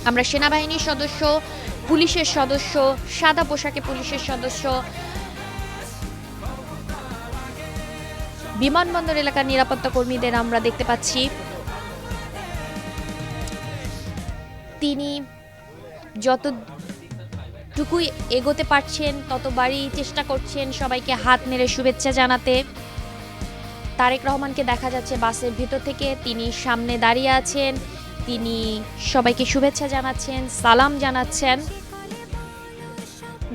আমরা সেনাবাহিনীর সদস্য, পুলিশের সদস্য, সাদা পোশাকে পুলিশের সদস্য, বিমানবন্দর এলাকার নিরাপত্তা কর্মীদের আমরা দেখতে পাচ্ছি। তিনি যতটুকুই এগোতে পারছেন ততবারই চেষ্টা করছেন সবাইকে হাত নেড়ে শুভেচ্ছা জানাতে। তারেক রহমানকে দেখা যাচ্ছে বাসের ভিতর থেকে, তিনি সামনে দাঁড়িয়ে আছেন, তিনি সবাইকে শুভেচ্ছা জানাচ্ছেন, সালাম জানাচ্ছেন।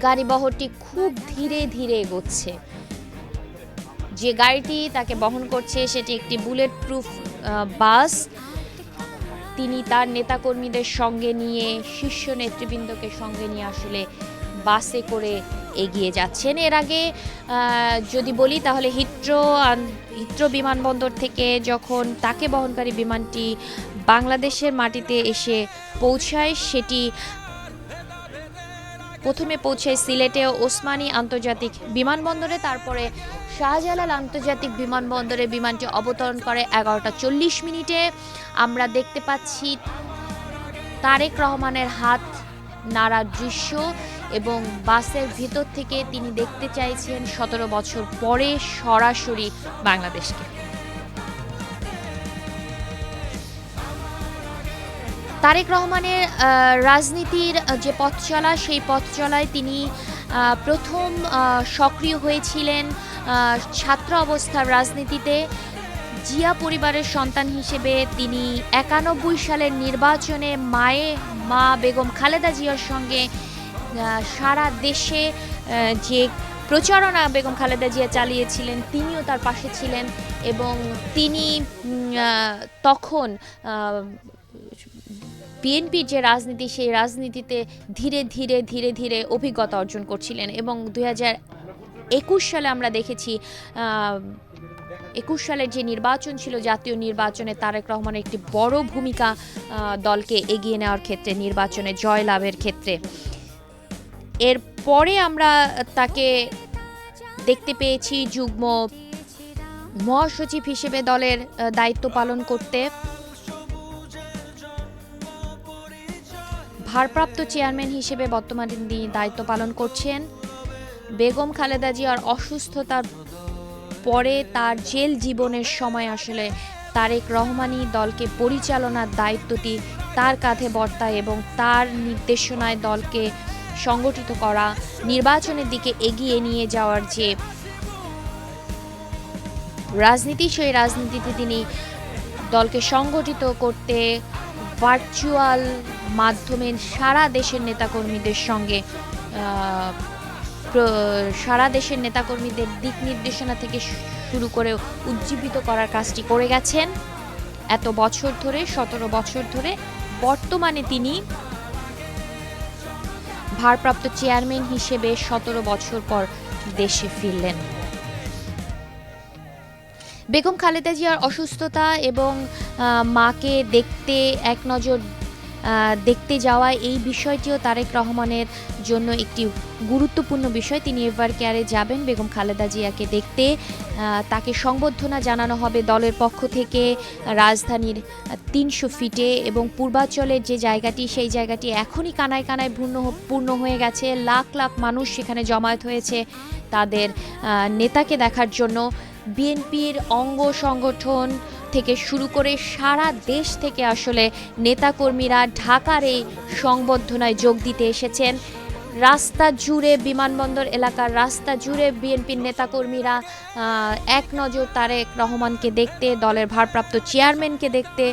গাড়িবহরটি খুব ধীরে ধীরে এগোচ্ছে। যে গাড়িটি তাকে বহন করছে সেটি একটি বুলেট প্রুফ বাস। তিনি তার নেতাকর্মীদের সঙ্গে নিয়ে, শীর্ষ নেতৃবৃন্দকে সঙ্গে নিয়ে আসলে বাসে করে এগিয়ে যাচ্ছেন। এর আগে যদি বলি তাহলে হিথ্রো বিমানবন্দর থেকে যখন তাকে বহনকারী বিমানটি বাংলাদেশের মাটিতে এসে পৌঁছায়, সেটি প্রথমে পৌঁছায় সিলেটে ওসমানী আন্তর্জাতিক বিমানবন্দরে, তারপরে শাহজালাল আন্তর্জাতিক বিমানবন্দরে বিমানটি অবতরণ করে 11টা 40 মিনিটে। আমরা দেখতে পাচ্ছি তারেক রহমানের হাত নাড়ার দৃশ্য এবং বাসের ভিতর থেকে তিনি দেখতে চাইছেন 17 বছর পরে সরাসরি বাংলাদেশকে। তারেক রহমানের রাজনীতির যে পথ চলা, সেই পথ চলায় তিনি প্রথম সক্রিয় হয়েছিলেন ছাত্র অবস্থার রাজনীতিতে। জিয়া পরিবারের সন্তান হিসেবে তিনি 91 সালের নির্বাচনে মা বেগম খালেদা জিয়ার সঙ্গে সারা দেশে যে প্রচারণা বেগম খালেদা জিয়া চালিয়েছিলেন, তিনিও তার পাশে ছিলেন এবং তিনি তখন বিএনপির যে রাজনীতি, সেই রাজনীতিতে ধীরে ধীরে ধীরে ধীরে অভিজ্ঞতা অর্জন করছিলেন এবং 2021 সালে আমরা দেখেছি 21 সালের যে নির্বাচন ছিল, জাতীয় নির্বাচনে তারেক রহমানের একটি বড় ভূমিকা দলকে এগিয়ে নেওয়ার ক্ষেত্রে, নির্বাচনে জয়লাভের ক্ষেত্রে। এরপরে আমরা তাকে দেখতে পেয়েছি যুগ্ম মহাসচিব হিসেবে দলের দায়িত্ব পালন করতে। ভারপ্রাপ্ত চেয়ারম্যান হিসেবে বর্তমানে তিনি দায়িত্ব পালন করছেন। বেগম খালেদা জিয়ার অসুস্থতার পরে তার জেল জীবনের সময় আসলে তারেক রহমানই দলকে পরিচালনার দায়িত্বটি তার কাঁধে বর্তায় এবং তার নির্দেশনায় দলকে সংগঠিত করা, নির্বাচনের দিকে এগিয়ে নিয়ে যাওয়ার যে রাজনীতি, সেই রাজনীতিতে তিনি দলকে সংগঠিত করতে ভার্চুয়াল মাধ্যমে সারা দেশের নেতাকর্মীদের সঙ্গে সারা দেশের নেতাকর্মীদের দিক নির্দেশনা থেকে শুরু করে উজ্জীবিত করার কাজটি করে গেছেন এত বছর ধরে, 17 বছর ধরে। বর্তমানে তিনি ভারপ্রাপ্ত চেয়ারম্যান হিসেবে 17 বছর পর দেশে ফিরলেন। বেগম খালেদা জিয়ার অসুস্থতা এবং মাকে এক নজর দেখতে যাওয়া, এই বিষয়টিও তারেক রহমানের জন্য একটি গুরুত্বপূর্ণ বিষয়। তিনি এভার কেয়ারে যাবেন বেগম খালেদা জিয়াকে দেখতে, তাকে সংবর্ধনা জানানো হবে দলের পক্ষ থেকে রাজধানীর 300 ফিটে এবং পূর্বাঞ্চলের যে জায়গাটি, সেই জায়গাটি এখনই কানায় কানায় পূর্ণ হয়ে গেছে। লাখ লাখ মানুষ সেখানে জমায়েত হয়েছে তাদের নেতাকে দেখার জন্য। বিএনপির অঙ্গ সংগঠন থেকে শুরু করে সারা দেশ থেকে আসলে নেতাকর্মীরা ঢাকার এই সংবর্ধনায় যোগ দিতে এসেছেন। রাস্তা জুড়ে, বিমানবন্দর এলাকার রাস্তা জুড়ে বিএনপির নেতাকর্মীরা এক নজর তারেক রহমানকে দেখতে, দলের ভারপ্রাপ্ত চেয়ারম্যানকে দেখতে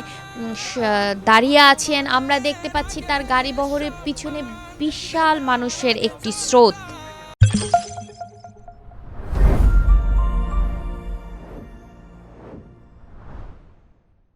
দাঁড়িয়ে আছেন। আমরা দেখতে পাচ্ছি তার গাড়িবহরের পিছনে বিশাল মানুষের একটি স্রোত।